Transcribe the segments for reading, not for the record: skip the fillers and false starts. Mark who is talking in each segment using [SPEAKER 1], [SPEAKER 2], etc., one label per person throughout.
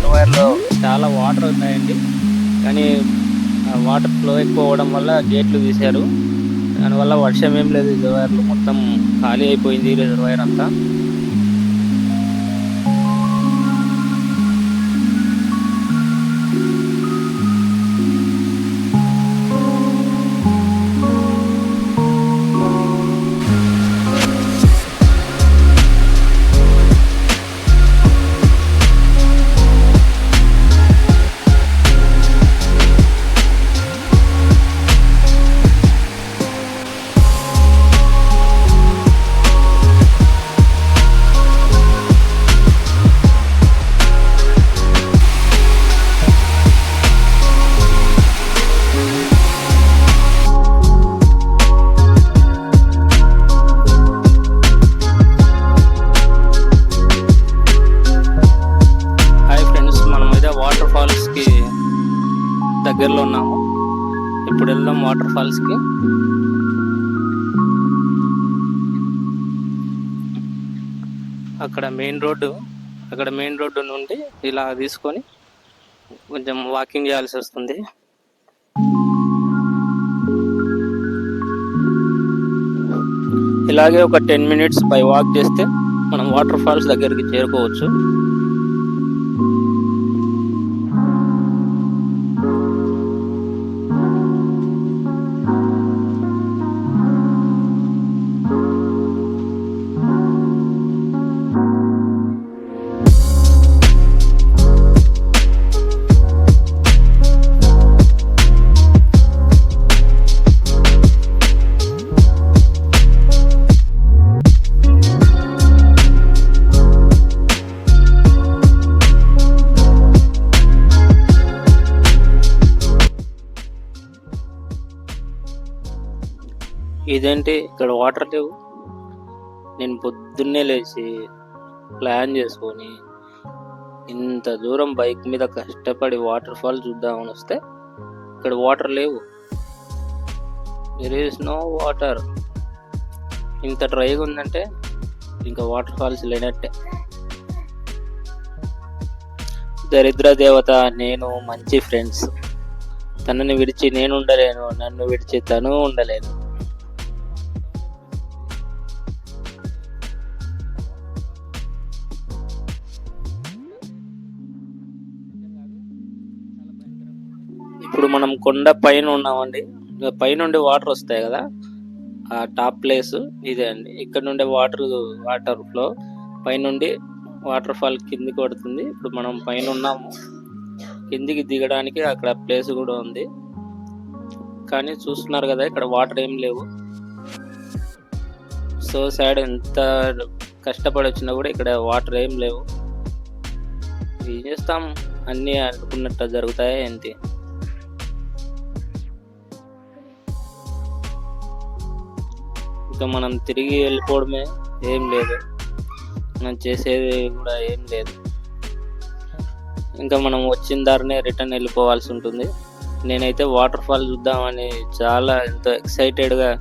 [SPEAKER 1] రిజర్వాయర్లో చాలా వాటర్ ఉన్నాయండి. కానీ వాటర్ ఫ్లో ఎక్కువ అవ్వడం వల్ల గేట్లు తీశారు. దానివల్ల వర్షం ఏం లేదు, రిజర్వాయర్లో మొత్తం ఖాళీ అయిపోయింది రిజర్వాయర్ అంతా. దగ్గరలో ఉన్నాము. ఇప్పుడు వెళ్దాం వాటర్ ఫాల్స్ కి. అక్కడ మెయిన్ రోడ్డు నుండి ఇలా తీసుకొని కొంచెం వాకింగ్ చేయాల్సి వస్తుంది. ఇలాగే ఒక 10 minutes బై వాక్ చేస్తే మనం వాటర్ ఫాల్స్ దగ్గరికి చేరుకోవచ్చు. ఇదేంటి ఇక్కడ వాటర్ లేవు? నేను పొద్దున్నే లేచి ప్లాన్ చేసుకొని ఇంత దూరం బైక్ మీద కష్టపడి వాటర్ ఫాల్ చూద్దామని వస్తే ఇక్కడ వాటర్ లేవు. There is no water. ఇంత డ్రైగా ఉందంటే ఇంకా వాటర్ ఫాల్స్ లేనట్టే. దరిద్ర దేవత నేను మంచి ఫ్రెండ్స్. తనని విడిచి నేను ఉండలేను, నన్ను విడిచి తను ఉండలేను. ఇప్పుడు మనం కొండ పైన ఉన్నామండి. పైనుండి వాటర్ వస్తాయి కదా, ఆ టాప్ ప్లేస్ ఇదే అండి. ఇక్కడ నుండి వాటర్ ఫ్లో పైనుండి వాటర్ ఫాల్ కిందికి పడుతుంది. ఇప్పుడు మనం పైన ఉన్నాము. కిందికి దిగడానికి అక్కడ ప్లేస్ కూడా ఉంది, కానీ చూస్తున్నారు కదా ఇక్కడ వాటర్ ఏం లేవు. So sad. ఎంత కష్టపడి వచ్చినా కూడా ఇక్కడ వాటర్ ఏం లేవు. ఏం చేస్తాం, అన్నీ అనుకున్నట్టు జరుగుతాయి ఏంటి. ఇంకా మనం తిరిగి వెళ్ళిపోవడమే, ఏం లేదు, మనం చేసేది కూడా ఏం లేదు. ఇంకా మనం వచ్చిన దారినే రిటర్న్ వెళ్ళిపోవాల్సి ఉంటుంది. నేనైతే వాటర్ ఫాల్ చూద్దామని ఎంతో ఎక్సైటెడ్గా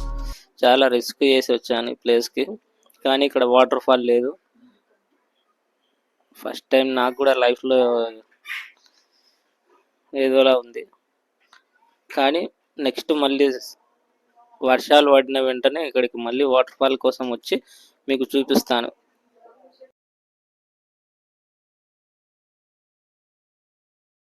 [SPEAKER 1] చాలా రిస్క్ చేసి వచ్చాను ఈ ప్లేస్కి, కానీ ఇక్కడ వాటర్ ఫాల్ లేదు. ఫస్ట్ టైం నాకు కూడా లైఫ్లో ఏదోలా ఉంది. కానీ నెక్స్ట్ మళ్ళీ వర్షాలు పడిన వెంటనే ఇక్కడికి మళ్ళీ వాటర్ ఫాల్ కోసం వచ్చి మీకు చూపిస్తాను.